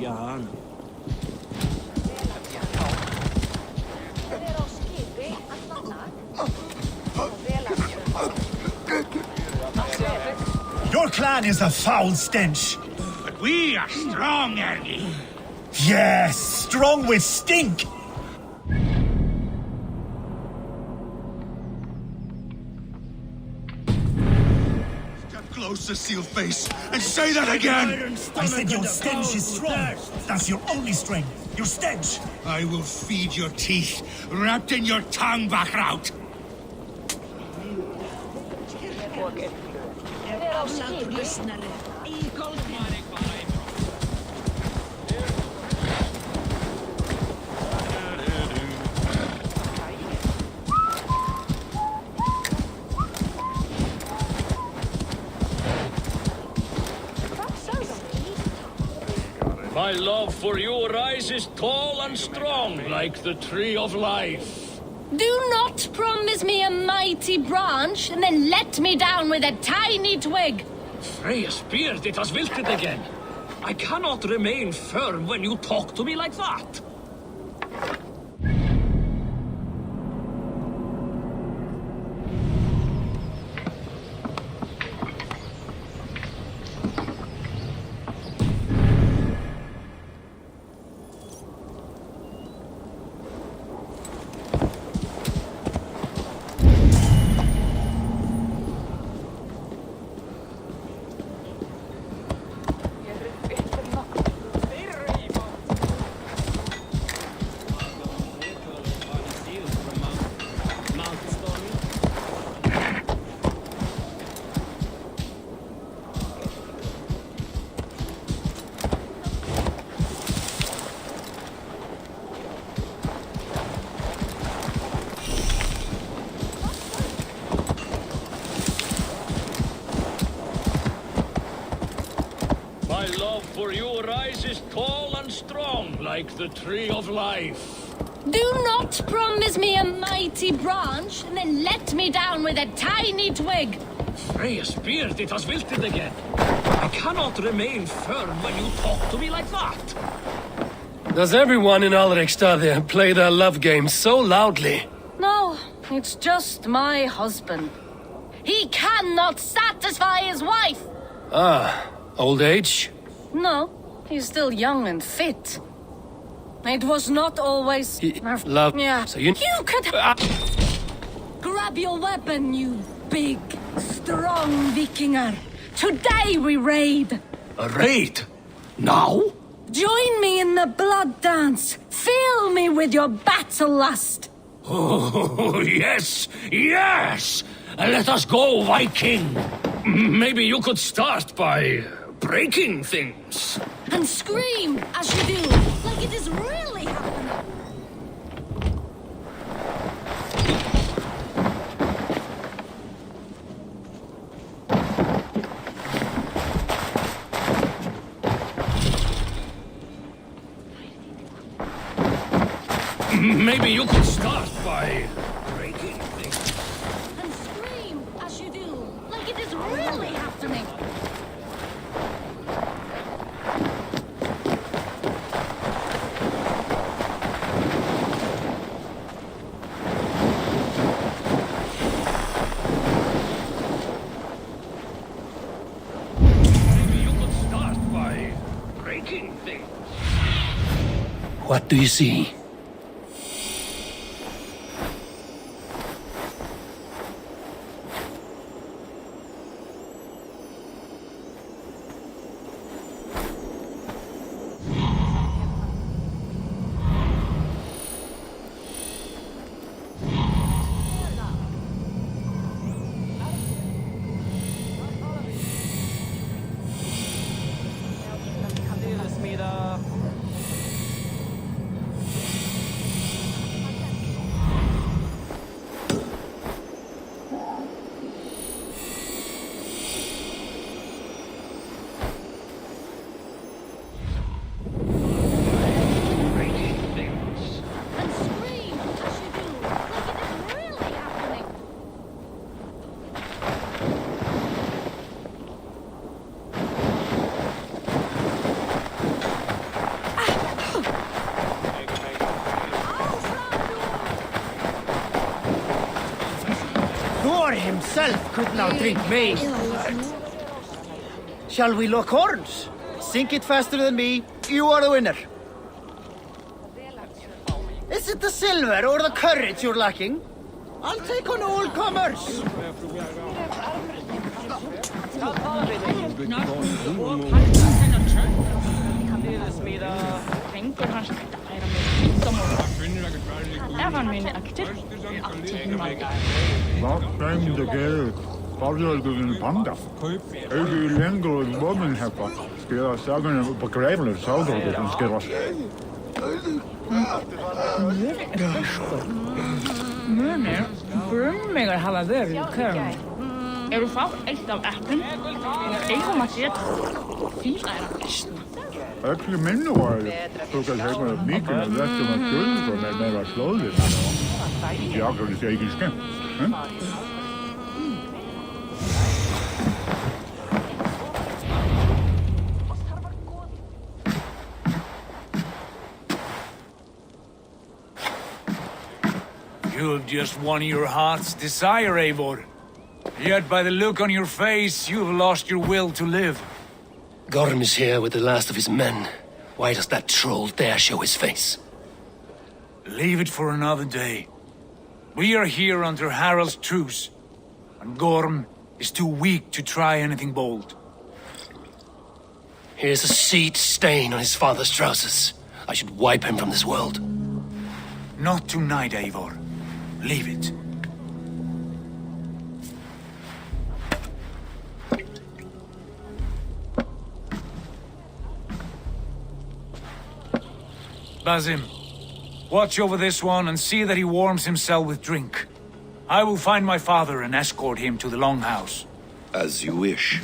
Gärna. Your clan is a foul stench. But we are strong, Ernie. Yes, strong with stink. Step closer, Sealface, and say that again! I said your stench is strong. That's your only strength. Your stench. I will feed your teeth, wrapped in your tongue, Bachraut. My love for you rises tall and strong like the tree of life. Do not promise me a mighty branch and then let me down with a tiny twig. Freya's beard, it has wilted again. I cannot remain firm when you talk to me like that. My love for you rises tall and strong like the tree of life. Do not promise me a mighty branch and then let me down with a tiny twig. Freya's beard, it has wilted again. I cannot remain firm when you talk to me like that. Does everyone in Alrekstad play their love game so loudly? No, it's just my husband. He cannot satisfy his wife. Ah, old age? No, he's still young and fit. It was not always... Love. Yeah. So you could... Grab your weapon, you big, strong Vikinger. Today we raid. A raid? Now? Join me in the blood dance. Fill me with your battle lust. Oh, yes, yes! Let us go, Viking. Maybe you could start by breaking things. And scream as you do, like it is really happening. Maybe you could start by breaking things. And scream as you do, like it is really happening. Maybe you could start by breaking things. What do you see? yourself could now drink me. Shall we lock horns? Sink it faster than me. You are the winner. Is it the silver or the courage you're lacking? I'll take on all comers. Wat geld? Paarden panda. Even längre women have ska jag säga på grävlen så då det ska vara. Munir, brummigar hafa verið í körnum. Eru fá eitt af eplum? Eigum að setja fíla er að bestna. Äppli minnu var så kan jag ha mycket av det som man skulle med mer slåligt. Jag kan säga engelska. You have just won your heart's desire, Eivor. Yet by the look on your face, you have lost your will to live. Gorm is here with the last of his men. Why does that troll dare show his face? Leave it for another day. We are here under Harald's truce, and Gorm is too weak to try anything bold. Here's a seed stain on his father's trousers. I should wipe him from this world. Not tonight, Eivor. Leave it. Basim, watch over this one and see that he warms himself with drink. I will find my father and escort him to the Longhouse. As you wish.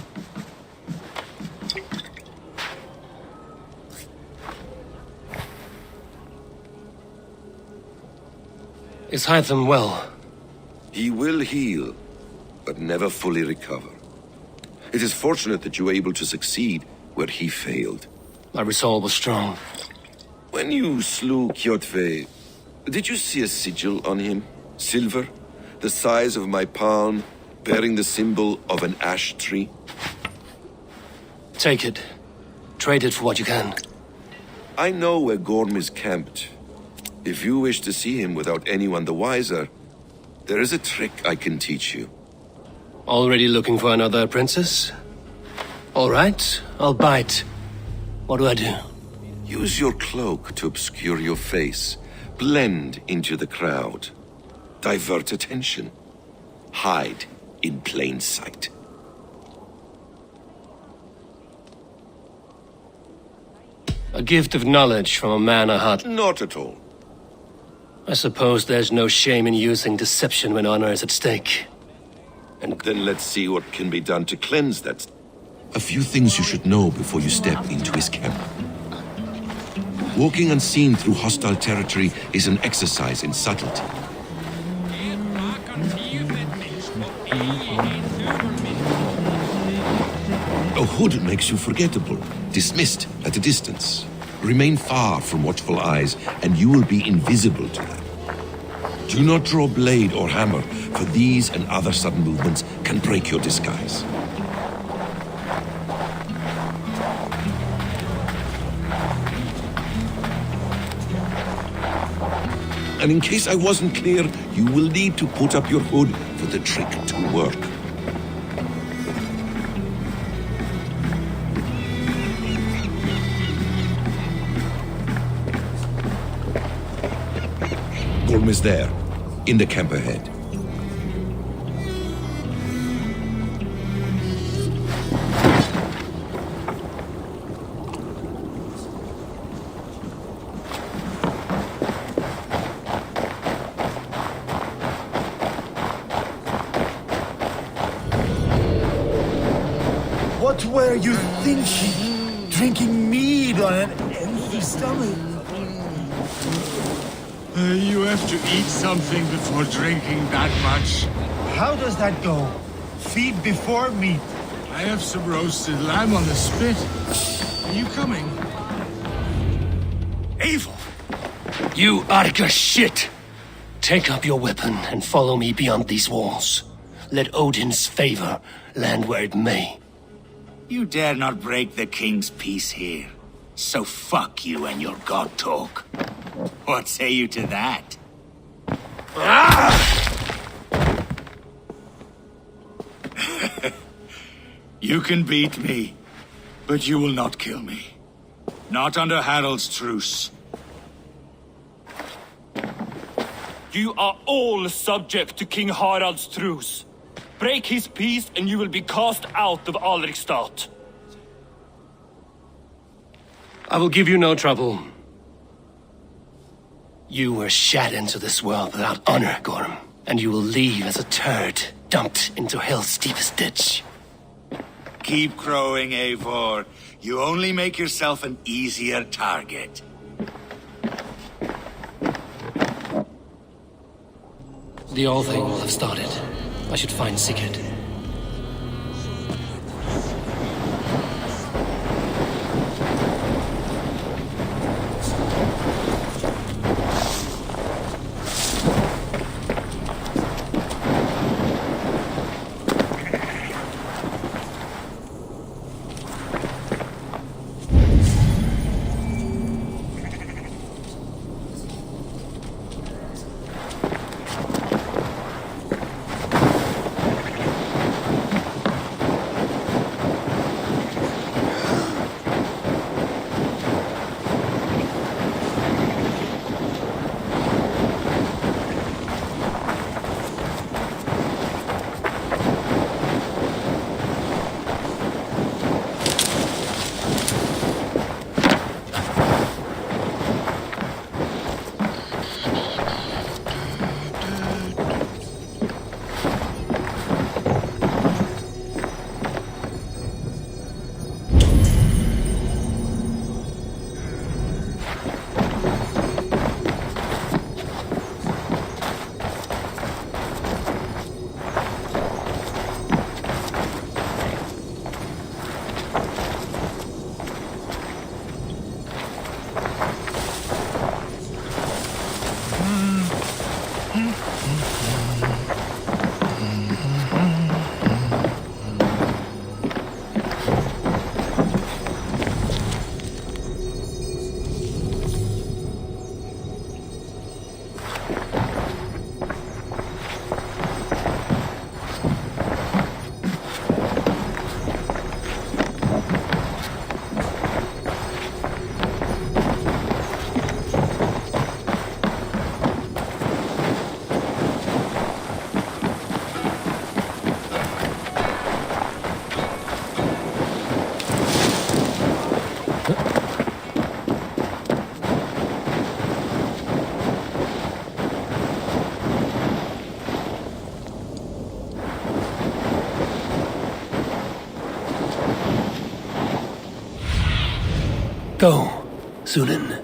Is Hytham well? He will heal, but never fully recover. It is fortunate that you were able to succeed where he failed. My resolve was strong. When you slew Kjotve, did you see a sigil on him? Silver, the size of my palm, bearing the symbol of an ash tree? Take it. Trade it for what you can. I know where Gorm is camped. If you wish to see him without anyone the wiser, there is a trick I can teach you. Already looking for another princess? All right, I'll bite. What do I do? Use your cloak to obscure your face. Blend into the crowd. Divert attention. Hide in plain sight. A gift of knowledge from a man I had. Not at all. I suppose there's no shame in using deception when honor is at stake. And then let's see what can be done to cleanse that. A few things you should know before you step into his camp. Walking unseen through hostile territory is an exercise in subtlety. A hood makes you forgettable, dismissed at a distance. Remain far from watchful eyes, and you will be invisible to them. Do not draw blade or hammer, for these and other sudden movements can break your disguise. And in case I wasn't clear, you will need to put up your hood for the trick to work. Gorm is there, in the camp ahead. What were you thinking? Drinking mead on an empty stomach? You have to eat something before drinking that much. How does that go? Feed before meat. I have some roasted lamb on the spit. Are you coming? Evil! You Arga shit! Take up your weapon and follow me beyond these walls. let Odin's favor land where it may. You dare not break the king's peace here. So fuck you and your god talk. What say you to that? You can beat me, but you will not kill me. Not under Harald's truce. You are all subject to King Harald's truce. Break his peace and you will be cast out of Alrikstad. I will give you no trouble. You were shat into this world without honor, Gorm, and you will leave as a turd dumped into hell's deepest ditch. Keep crowing, Eivor. You only make yourself an easier target. The All thing will have started. I should find Sigurd. Go, Sunan.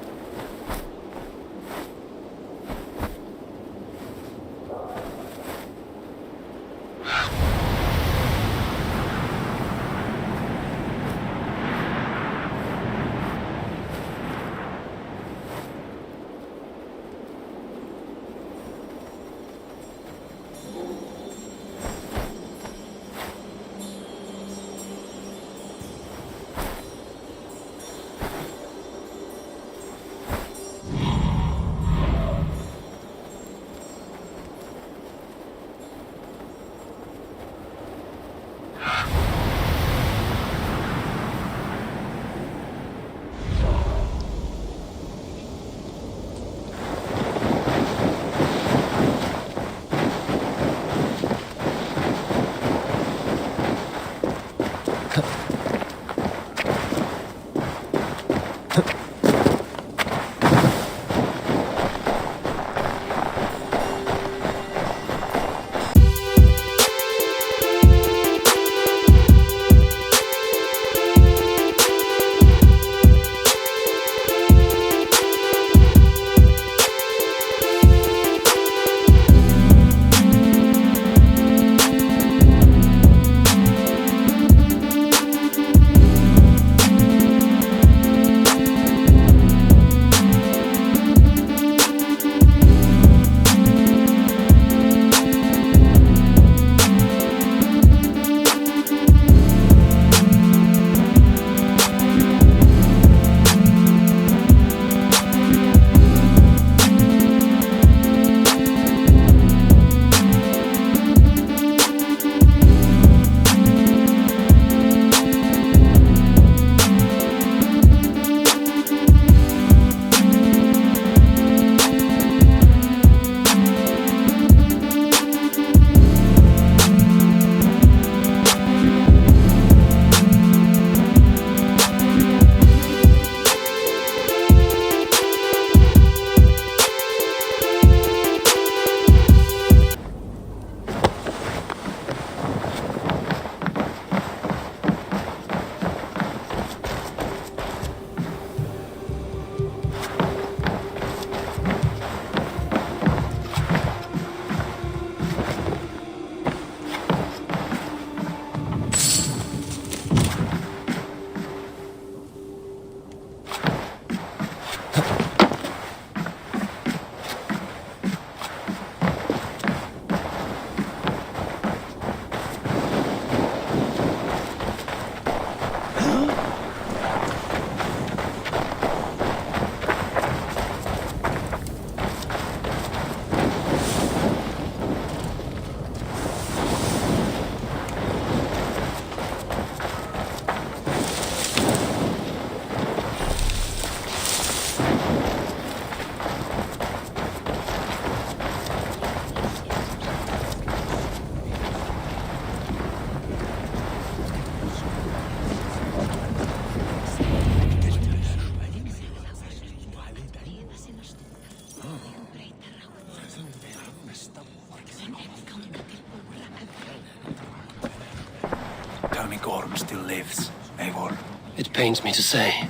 pains me to say,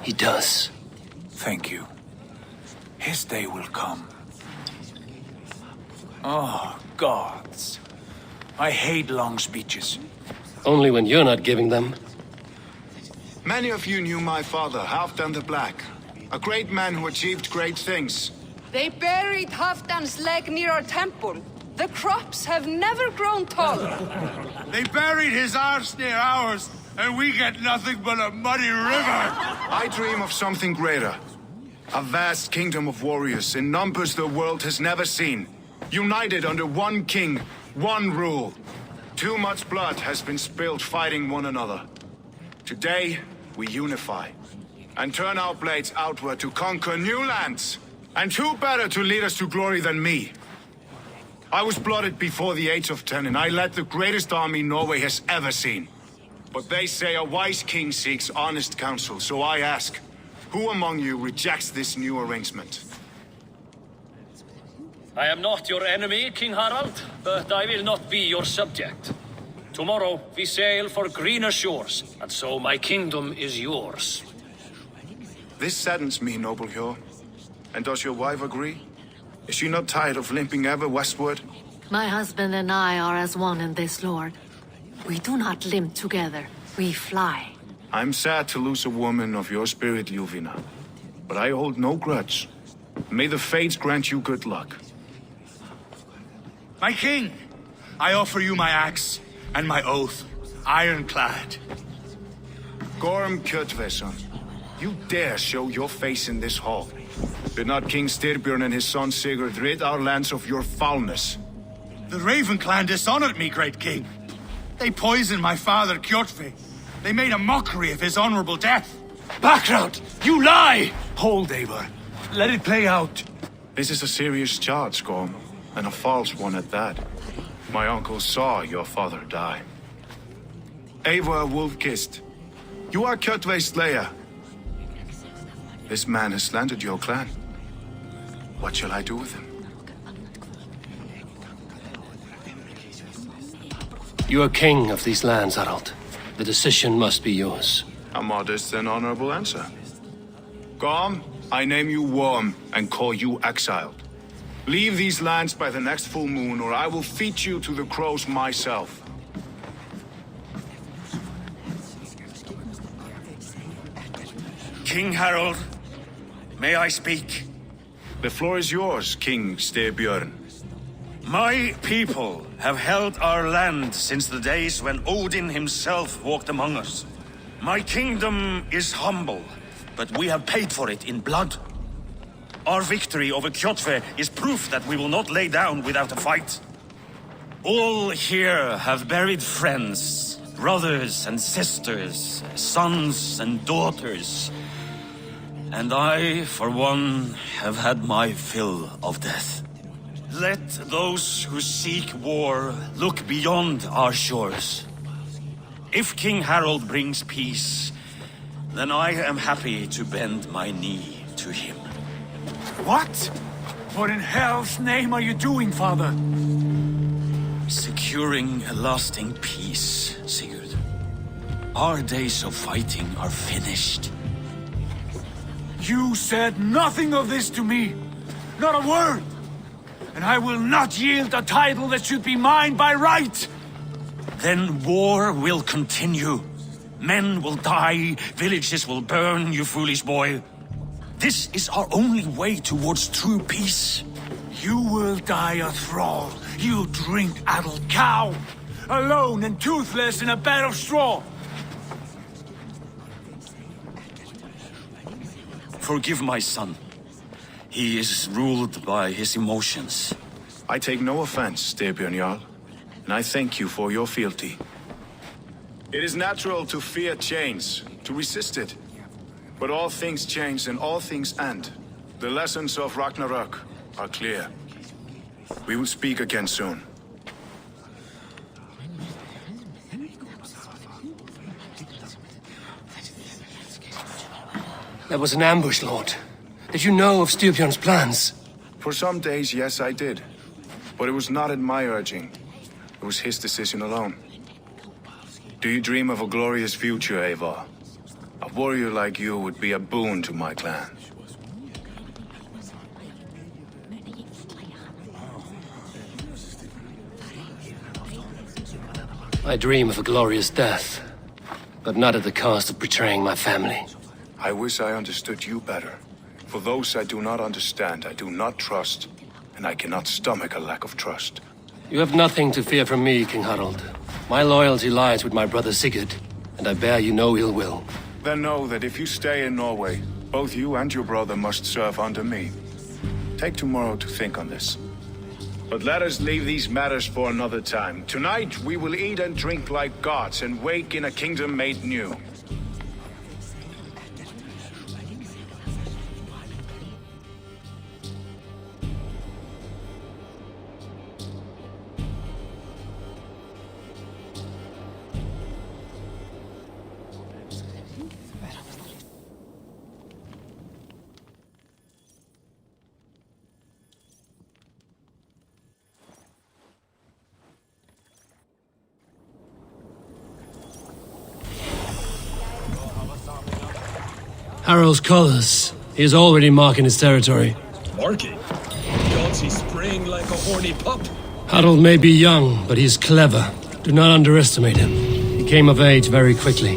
he does. Thank you. His day will come. Oh, gods. I hate long speeches. Only when you're not giving them. Many of you knew my father, Halfdan the Black. A great man who achieved great things. They buried Halfdan's leg near our temple. The crops have never grown taller. They buried his arse near ours, and we get nothing but a muddy river. I dream of something greater. A vast kingdom of warriors in numbers the world has never seen. United under one king, one rule. Too much blood has been spilled fighting one another. Today, we unify and turn our blades outward to conquer new lands. And who better to lead us to glory than me? I was blooded before the age of 10, and I led the greatest army Norway has ever seen. But they say a wise king seeks honest counsel, so I ask, who among you rejects this new arrangement? I am not your enemy, King Harald, but I will not be your subject. Tomorrow we sail for greener shores, and so my kingdom is yours. This saddens me, noble Hjor. And does your wife agree? Is she not tired of limping ever westward? My husband and I are as one in this, Lord. We do not limp together, we fly. I'm sad to lose a woman of your spirit, Ljuvina. But I hold no grudge. May the fates grant you good luck. My king, I offer you my axe and my oath, ironclad. Gorm Kjotveson, you dare show your face in this hall. Did not King Styrbjörn and his son Sigurd rid our lands of your foulness? The Raven clan dishonored me, great king. They poisoned my father, Kjotve. They made a mockery of his honorable death. Background! You lie! Hold, Eivor. Let it play out. This is a serious charge, Gorm, and a false one at that. My uncle saw your father die. Eivor Wolf-Kissed, you are Kjotve's slayer. This man has slandered your clan. What shall I do with him? You are king of these lands, Harald. The decision must be yours. A modest and honorable answer. Gorm, I name you Worm and call you exiled. Leave these lands by the next full moon, or I will feed you to the crows myself. King Harald, may I speak? The floor is yours, King Styrbjörn. My people have held our land since the days when Odin himself walked among us. My kingdom is humble, but we have paid for it in blood. Our victory over Kjotve is proof that we will not lay down without a fight. All here have buried friends, brothers and sisters, sons and daughters. And I, for one, have had my fill of death. Let those who seek war look beyond our shores. If King Harald brings peace, then I am happy to bend my knee to him. What? What in hell's name are you doing, father? Securing a lasting peace, Sigurd. Our days of fighting are finished. You said nothing of this to me. Not a word. And I will not yield a title that should be mine by right. Then war will continue. Men will die, villages will burn, you foolish boy. This is our only way towards true peace. You will die a thrall, you drink-addled cow. Alone and toothless in a bed of straw. Forgive my son. He is ruled by his emotions. I take no offense, Styrbjörn Jarl, and I thank you for your fealty. It is natural to fear change, to resist it. But all things change and all things end. The lessons of Ragnarok are clear. We will speak again soon. That was an ambush, Lord. Did you know of Styrbjörn's plans? For some days, yes, I did. But it was not at my urging. It was his decision alone. Do you dream of a glorious future, Eivor? A warrior like you would be a boon to my clan. I dream of a glorious death, but not at the cost of betraying my family. I wish I understood you better. For those I do not understand, I do not trust, and I cannot stomach a lack of trust. You have nothing to fear from me, King Harald. My loyalty lies with my brother Sigurd, and I bear you no ill will. Then know that if you stay in Norway, both you and your brother must serve under me. Take tomorrow to think on this. But let us leave these matters for another time. Tonight, we will eat and drink like gods and wake in a kingdom made new. Harald's colors. He is already marking his territory. Marking? Gods, he's spraying like a horny pup. Harald may be young, but he's clever. Do not underestimate him. He came of age very quickly.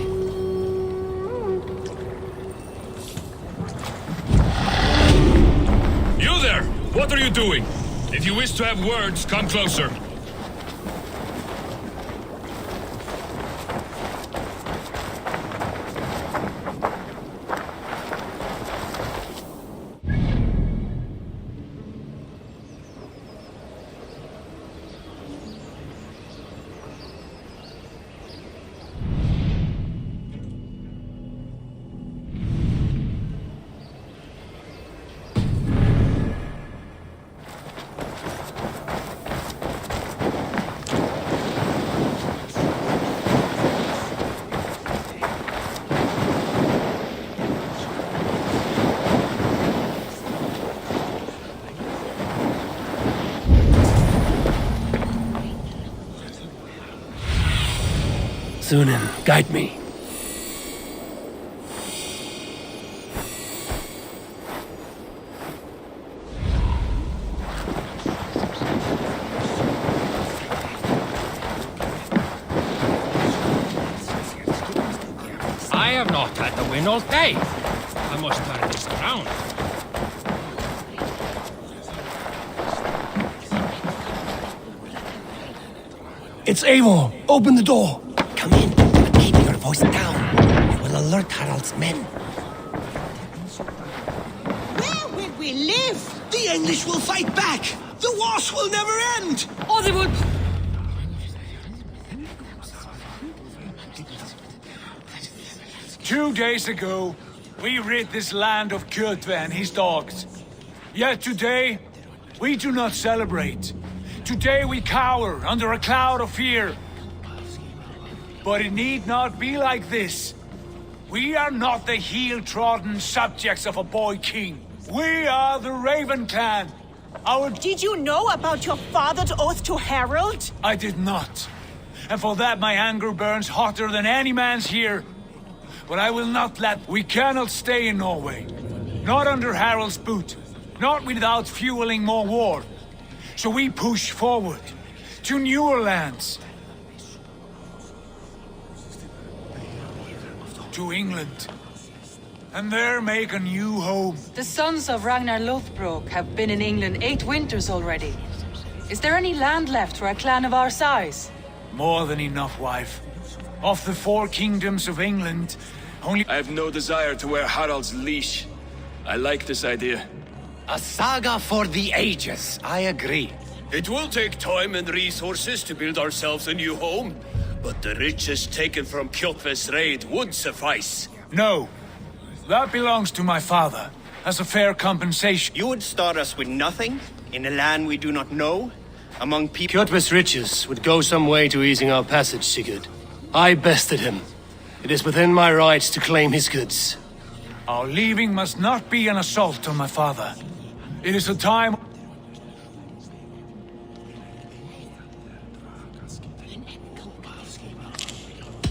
You there! What are you doing? If you wish to have words, come closer. Sunan, guide me. I have not had the wind all day. I must turn this around. It's Eivor. Open the door. Come in, but keep your voice down. It will alert Harald's men. Where will we live? The English will fight back! The wars will never end! Or they will... 2 days ago, we rid this land of Kjotve and his dogs. Yet today, we do not celebrate. Today we cower under a cloud of fear. But it need not be like this. We are not the heel-trodden subjects of a boy king. We are the Raven clan. Did you know about your father's oath to Harald? I did not. And for that my anger burns hotter than any man's here. But I will not let... We cannot stay in Norway. Not under Harald's boot. Not without fueling more war. So we push forward. To newer lands. To England. And there make a new home. The sons of Ragnar Lothbrok have been in England 8 winters already. Is there any land left for a clan of our size? More than enough, wife. Of the 4 kingdoms of England, only... I have no desire to wear Harald's leash. I like this idea. A saga for the ages, I agree. It will take time and resources to build ourselves a new home, but the riches taken from Kjotve's raid would suffice. No. That belongs to my father, as a fair compensation. You would start us with nothing? In a land we do not know? Among people... Kjotve's riches would go some way to easing our passage, Sigurd. I bested him. It is within my rights to claim his goods. Our leaving must not be an assault on my father. It is a time...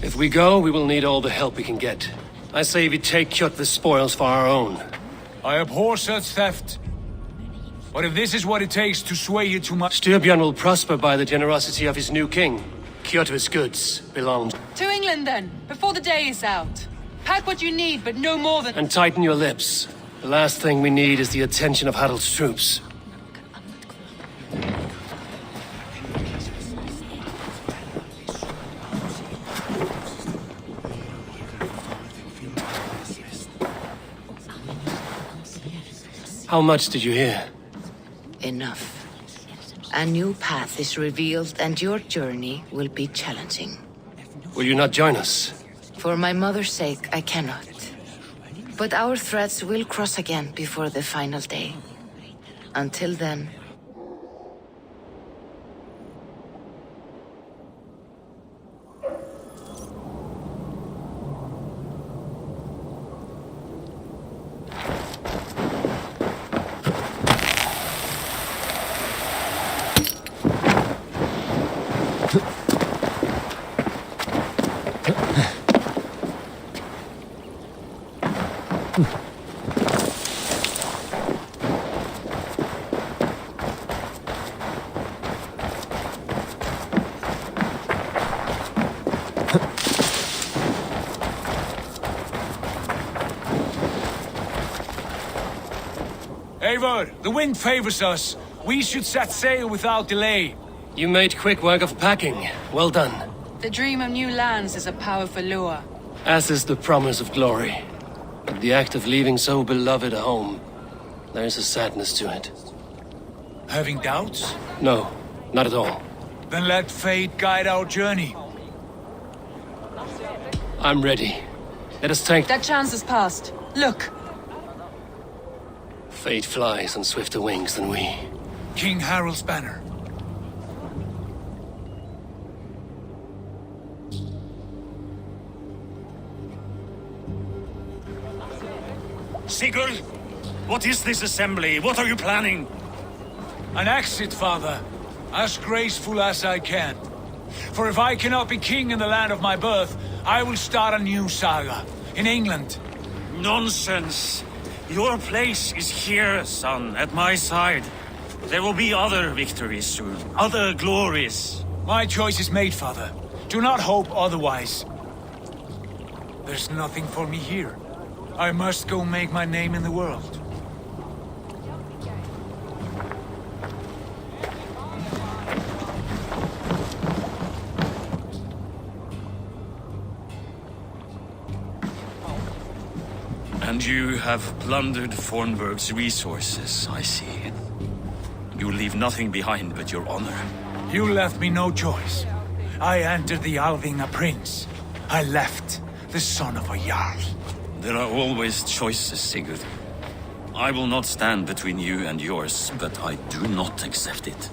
If we go, we will need all the help we can get. I say we take Kjotve's spoils for our own. I abhor such theft. But if this is what it takes to sway you too much... Styrbjörn will prosper by the generosity of his new king. Kjotve's goods belong... To England, then, before the day is out. Pack what you need, but no more than... And tighten your lips. The last thing we need is the attention of Harald's troops. How much did you hear? Enough. A new path is revealed and your journey will be challenging. Will you not join us? For my mother's sake, I cannot. But our threads will cross again before the final day. Until then... Eivor, the wind favors us. We should set sail without delay. You made quick work of packing. Well done. The dream of new lands is a powerful lure. As is the promise of glory. But the act of leaving so beloved a home, there is a sadness to it. Having doubts? No, not at all. Then let fate guide our journey. I'm ready. Let us take... That chance is past. Look! Fate flies on swifter wings than we. King Harald's banner. Sigurd! What is this assembly? What are you planning? An exit, father. As graceful as I can. For if I cannot be king in the land of my birth, I will start a new saga. In England. Nonsense! Your place is here, son, at my side. There will be other victories soon. Other glories. My choice is made, father. Do not hope otherwise. There's nothing for me here. I must go make my name in the world. And you have plundered Fornburg's resources, I see. You leave nothing behind but your honor. You left me no choice. I entered the Alving a prince. I left the son of a Jarl. There are always choices, Sigurd. I will not stand between you and yours, but I do not accept it.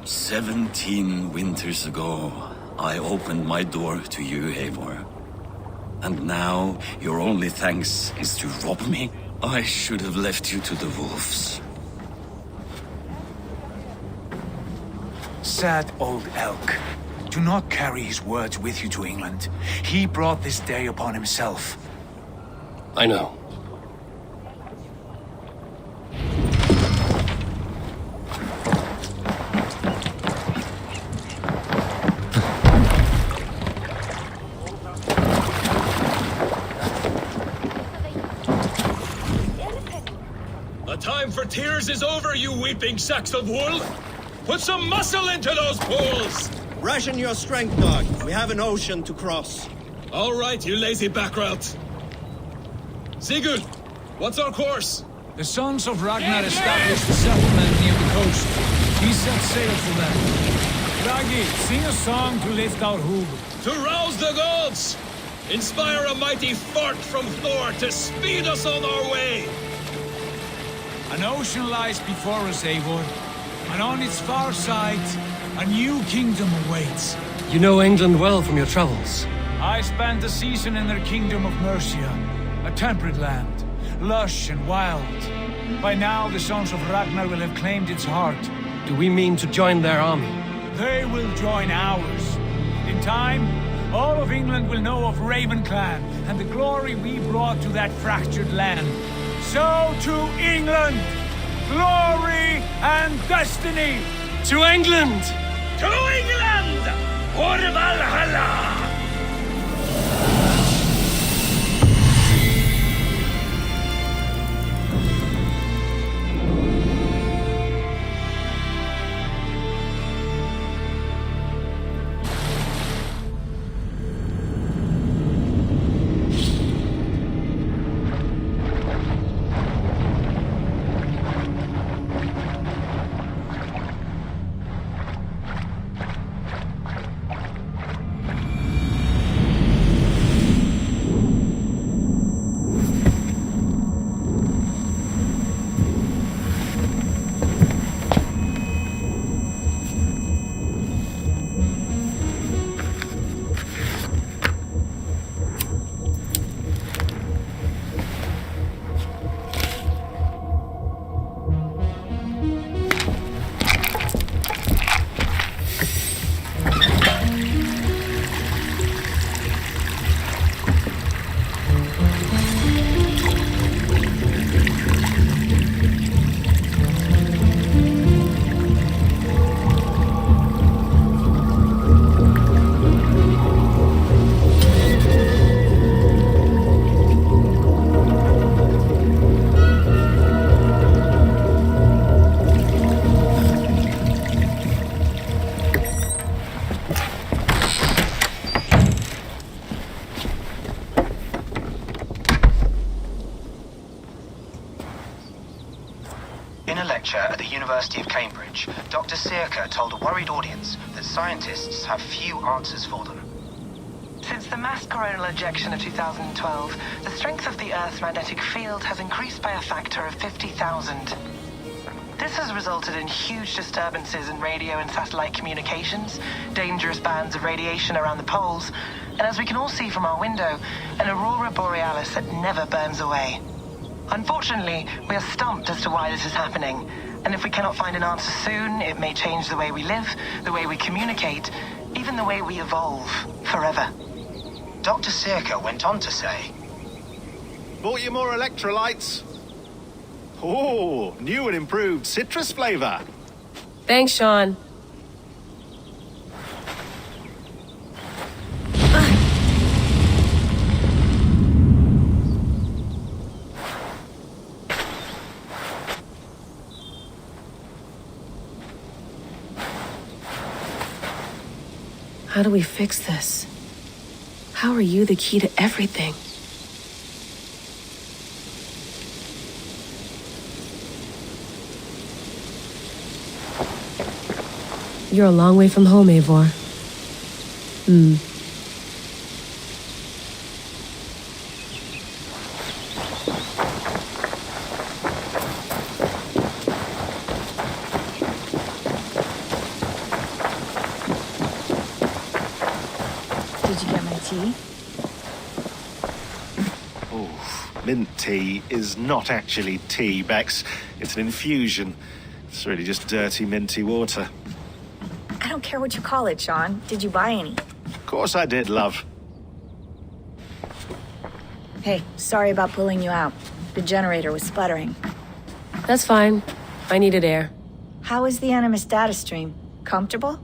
17 winters ago, I opened my door to you, Eivor. And now, your only thanks is to rob me? I should have left you to the wolves. Sad old elk. Do not carry his words with you to England. He brought this day upon himself. I know. The time for tears is over, you weeping sacks of wool! Put some muscle into those pools! Ration your strength, dog. We have an ocean to cross. All right, you lazy backrout. Sigurd, what's our course? The sons of Ragnar established a settlement near the coast. He set sail for them. Ragi, sing a song to lift our hood. To rouse the gods! Inspire a mighty fart from Thor to speed us on our way! An ocean lies before us, Eivor. And on its far side, a new kingdom awaits. You know England well from your travels. I spent a season in their kingdom of Mercia, a temperate land, lush and wild. By now, the sons of Ragnar will have claimed its heart. Do we mean to join their army? They will join ours. In time, all of England will know of Raven Clan and the glory we brought to that fractured land. So to England, glory and destiny! To England! To England! For Valhalla! In a lecture at the University of Cambridge, Dr. Circa told a worried audience that scientists have few answers for them. Since the mass coronal ejection of 2012, the strength of the Earth's magnetic field has increased by a factor of 50,000. This has resulted in huge disturbances in radio and satellite communications, dangerous bands of radiation around the poles, and as we can all see from our window, an aurora borealis that never burns away. Unfortunately, we are stumped as to why this is happening, and if we cannot find an answer soon, it may change the way we live, the way we communicate, even the way we evolve, forever. Dr. Circa went on to say, "Bought you more electrolytes? Oh, new and improved citrus flavor." Thanks, Sean. How do we fix this? How are you the key to everything? You're a long way from home, Eivor. Did you get my tea? Mint tea is not actually tea, Bex. It's an infusion. It's really just dirty, minty water. I don't care what you call it, Sean. Did you buy any? Of course I did, love. Hey, sorry about pulling you out. The generator was sputtering. That's fine. I needed air. How is the Animus data stream? Comfortable?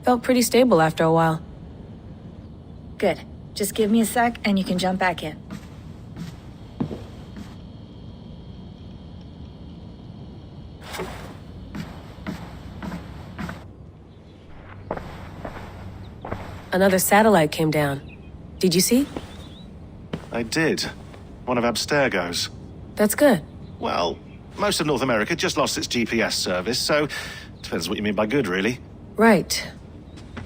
Felt pretty stable after a while. Good. Just give me a sec and you can jump back in. Another satellite came down. Did you see? I did. One of Abstergo's. That's good. Well, most of North America just lost its GPS service, so depends what you mean by good, really. Right.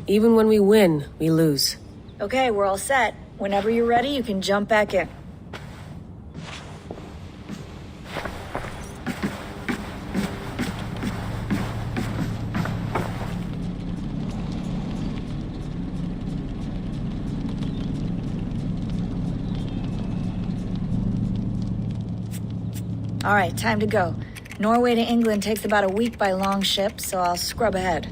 Even when we win, we lose. Okay, we're all set. Whenever you're ready, you can jump back in. All right, time to go. Norway to England takes about a week by long ship, so I'll scrub ahead.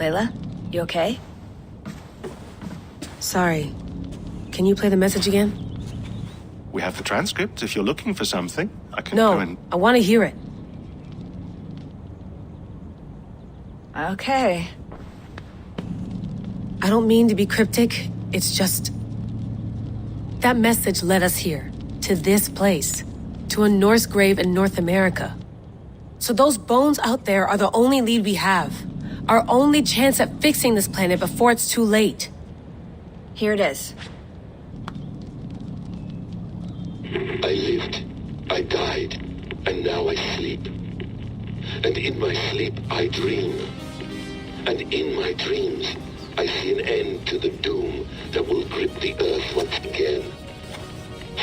Layla, you okay? Sorry. Can you play the message again? We have the transcript if you're looking for something. I can go No, and... I want to hear it. Okay. I don't mean to be cryptic. It's just... That message led us here. To this place. To a Norse grave in North America. So those bones out there are the only lead we have. Our only chance at fixing this planet before it's too late. Here it is. I lived, I died, and now I sleep. And in my sleep I dream. And in my dreams I see an end to the doom that will grip the earth once again.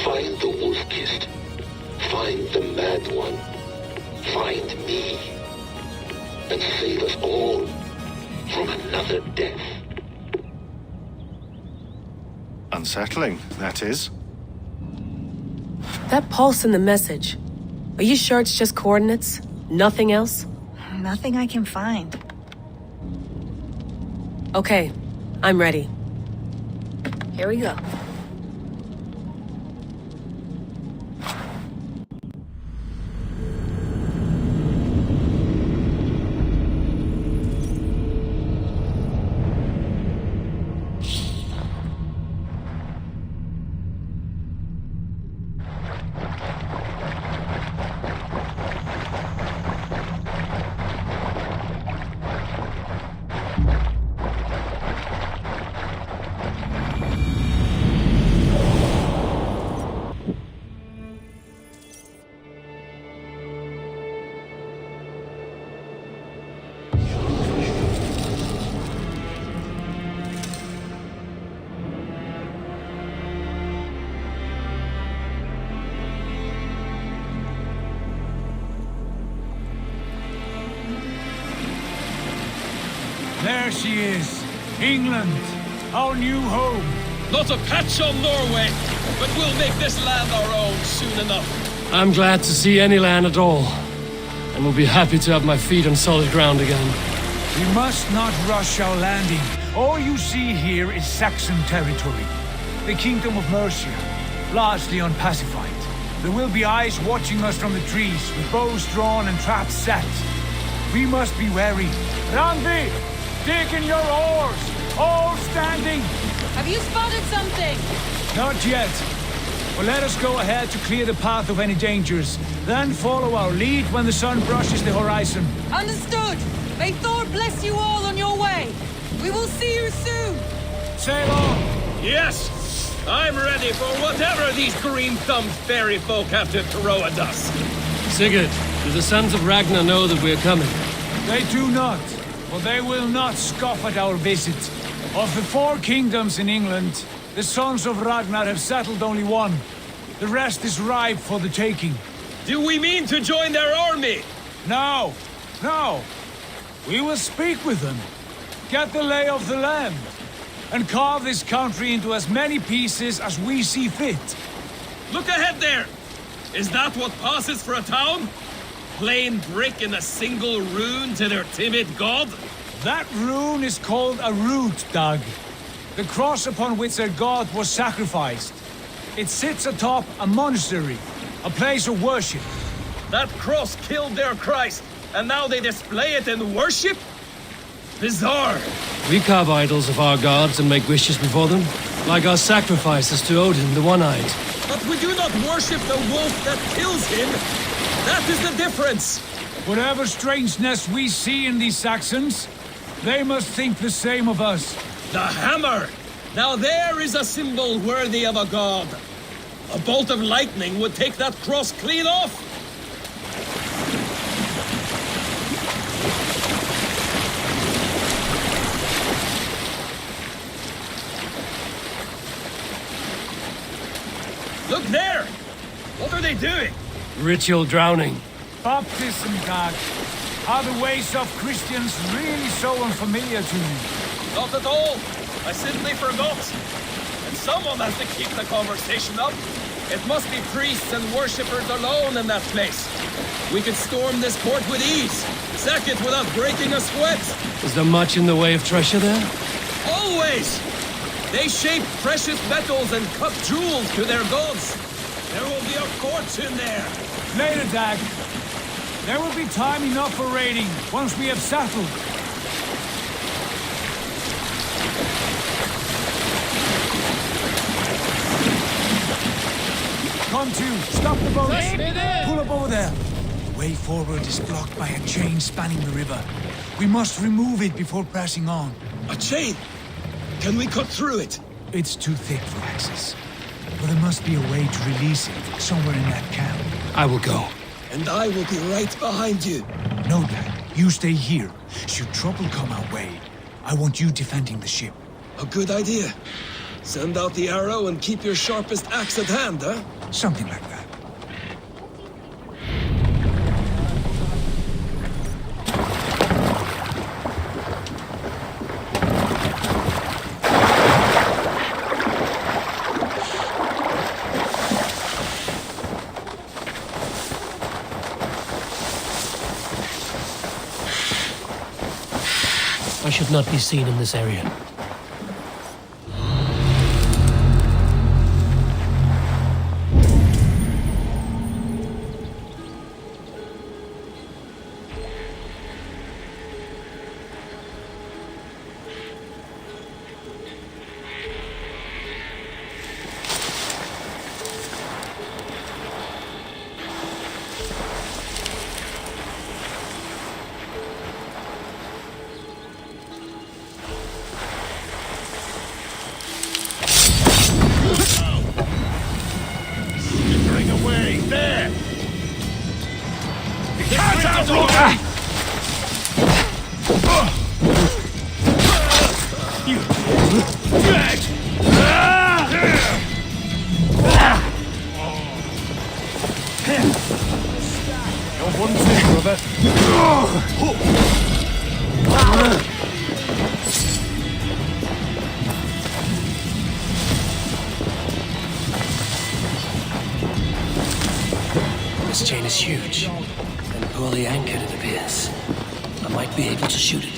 Find the wolf-kissed. Find the mad one. Find me. And save us all from another death. Unsettling, that is. That pulse in the message. Are you sure it's just coordinates? Nothing else? Nothing I can find. Okay, I'm ready. Here we go. There she is. England, our new home. Not a patch on Norway, but we'll make this land our own soon enough. I'm glad to see any land at all, and will be happy to have my feet on solid ground again. We must not rush our landing. All you see here is Saxon territory. The Kingdom of Mercia, largely unpacified. There will be eyes watching us from the trees, with bows drawn and traps set. We must be wary. Randi! Dig in your oars! All standing! Have you spotted something? Not yet. But let us go ahead to clear the path of any dangers. Then follow our lead when the sun brushes the horizon. Understood! May Thor bless you all on your way! We will see you soon! Sail on! Yes! I'm ready for whatever these green-thumbed fairy folk have to throw at us. Sigurd, do the sons of Ragnar know that we're coming? They do not. But they will not scoff at our visit. Of the 4 kingdoms in England, the sons of Ragnar have settled only one. The rest is ripe for the taking. Do we mean to join their army? No, no. We will speak with them, get the lay of the land, and carve this country into as many pieces as we see fit. Look ahead there! Is that what passes for a town? Plain brick and a single rune to their timid god? That rune is called a root, Doug. The cross upon which their god was sacrificed. It sits atop a monastery, a place of worship. That cross killed their Christ, and now they display it in worship? Bizarre. We carve idols of our gods and make wishes before them, like our sacrifices to Odin, the One-Eyed. But we do not worship the wolf that kills him. That is the difference! Whatever strangeness we see in these Saxons, they must think the same of us. The hammer! Now there is a symbol worthy of a god. A bolt of lightning would take that cross clean off. Look there! What are they doing? Ritual drowning. Baptism, Doug. Are the ways of Christians really so unfamiliar to you? Not at all. I simply forgot. And someone has to keep the conversation up. It must be priests and worshippers alone in that place. We could storm this port with ease. Sack it without breaking a sweat. Is there much in the way of treasure there? Always! They shape precious metals and cut jewels to their gods. There will be a fortune there. Later, Dag. There will be time enough for raiding once we have settled. Come to, stop the boat. Pull up over there. The way forward is blocked by a chain spanning the river. We must remove it before pressing on. A chain? Can we cut through it? It's too thick for access. But there must be a way to release it somewhere in that camp. I will go. And I will be right behind you. No, Dad. You stay here. Should trouble come our way, I want you defending the ship. A good idea. Send out the arrow and keep your sharpest axe at hand, huh? Something like that. I should not be seen in this area. This chain is huge and poorly anchored, it appears. I might be able to shoot it.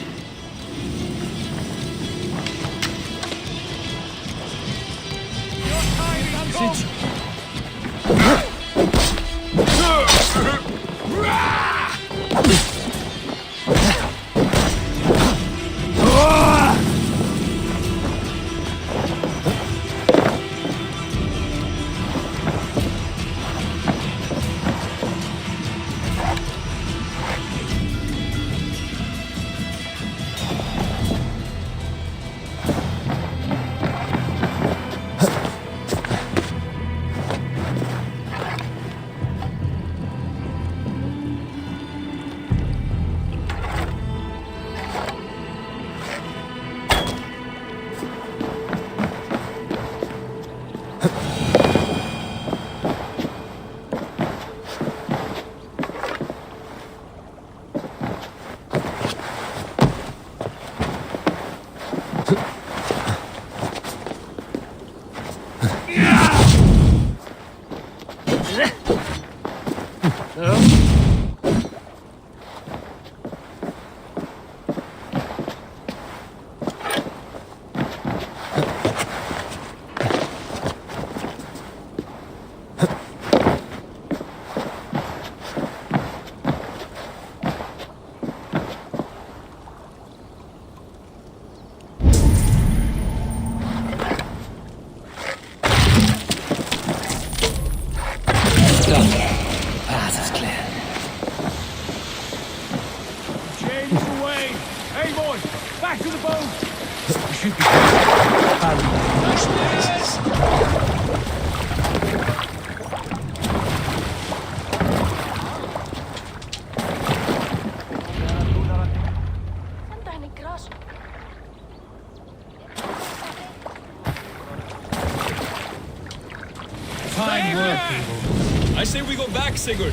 I say we go back, Sigurd.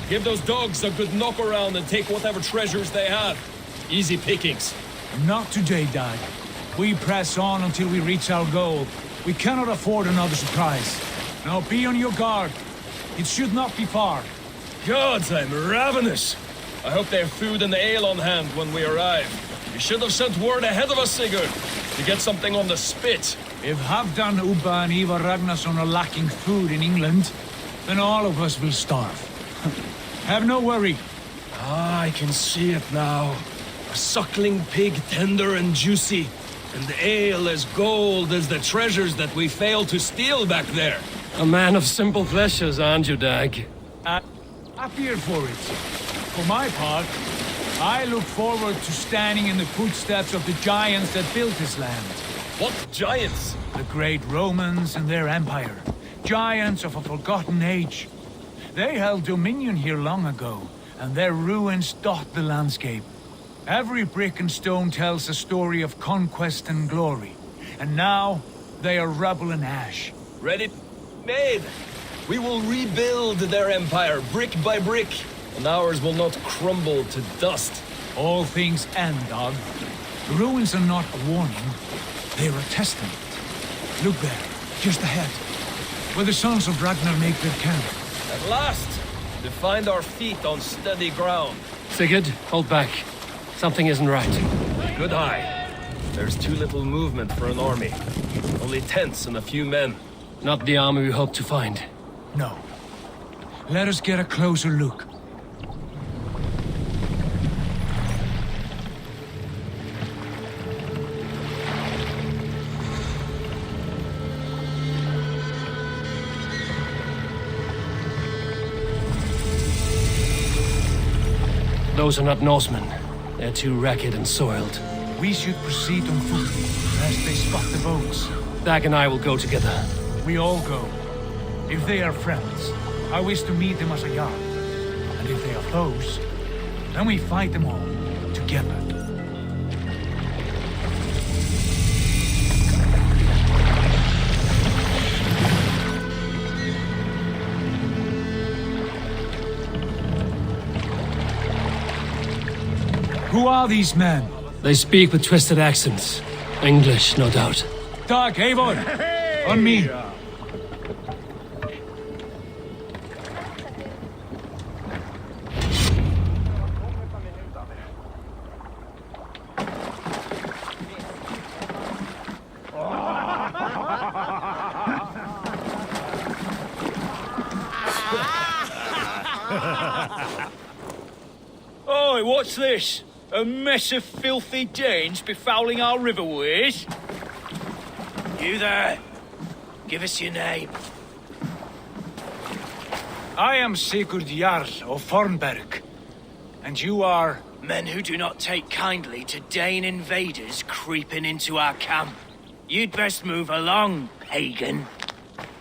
Give those dogs a good knock around and take whatever treasures they have. Easy pickings. Not today, Dag. We press on until we reach our goal. We cannot afford another surprise. Now be on your guard. It should not be far. gods, I'm ravenous. I hope they have food and ale on hand when we arrive. You should have sent word ahead of us, Sigurd, to get something on the spit. If Halfdan, Ubba and Ivar Ragnarsson are lacking food in England, then all of us will starve. Have no worry. Ah, I can see it now. A suckling pig, tender and juicy. And ale as gold as the treasures that we failed to steal back there. A man of simple pleasures, aren't you, Dag? Happier for it. For my part, I look forward to standing in the footsteps of the giants that built this land. What giants? The great Romans and their empire. Giants of a forgotten age. They held dominion here long ago, and their ruins dot the landscape. Every brick and stone tells a story of conquest and glory. And now, they are rubble and ash. Ready? Made! We will rebuild their empire, brick by brick, and ours will not crumble to dust. All things end, dog. The ruins are not a warning, they are a testament. Look there, just ahead, where the sons of Ragnar make their camp. At last, to find our feet on steady ground. Sigurd, hold back. Something isn't right. Good eye. There's too little movement for an army. Only tents and a few men. Not the army we hoped to find. No. Let us get a closer look. Those are not Norsemen. They're too ragged and soiled. We should proceed on foot, lest they spot the boats. Dag and I will go together. We all go. If they are friends, I wish to meet them as a yard. And if they are foes, then we fight them all, together. Who are these men? They speak with twisted accents. English, no doubt. Dag, Eivor! On me! Oi, what's this? A mess of filthy Danes befouling our riverways? You there! Give us your name. I am Sigurd Jarl of Fornberg. And you are... Men who do not take kindly to Dane invaders creeping into our camp. You'd best move along, pagan.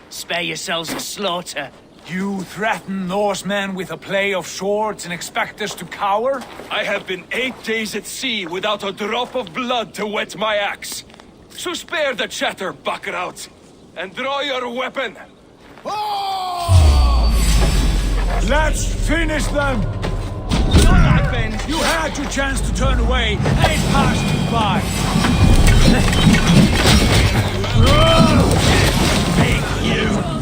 Spare yourselves a slaughter. You threaten Norsemen with a play of swords and expect us to cower? I have been 8 days at sea without a drop of blood to wet my axe. So spare the chatter, buckraut, and draw your weapon. Let's finish them! You had your chance to turn away, and it passed you by. Thank you!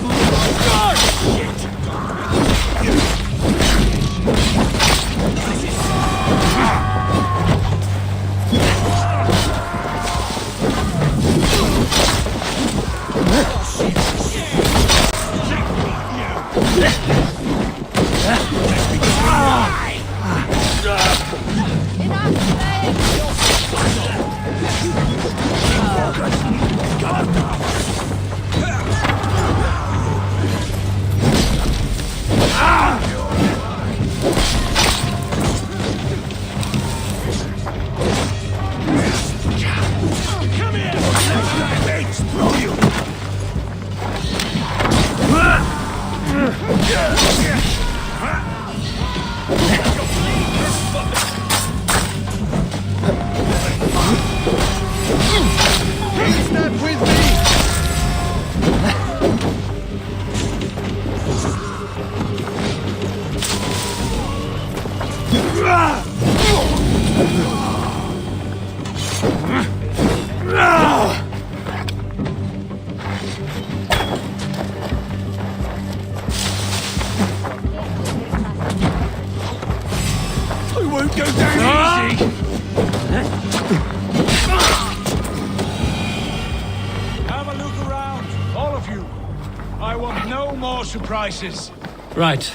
surprises. Right.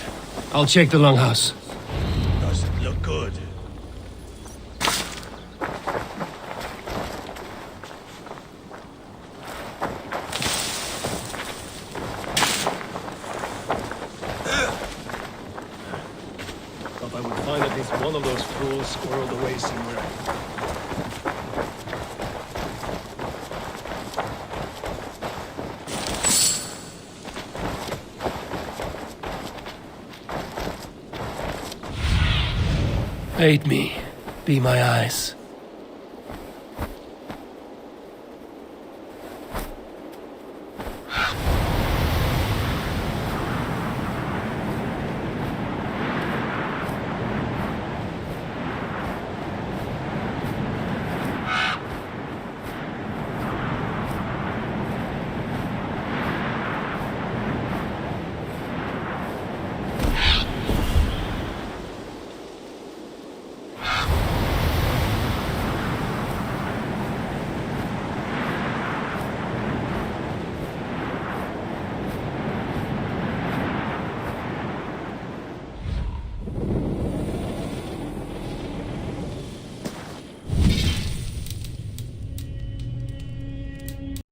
I'll check the longhouse. Doesn't look good. Thought I would find at least one of those fools squirreled away somewhere. Aid me. Be my eyes.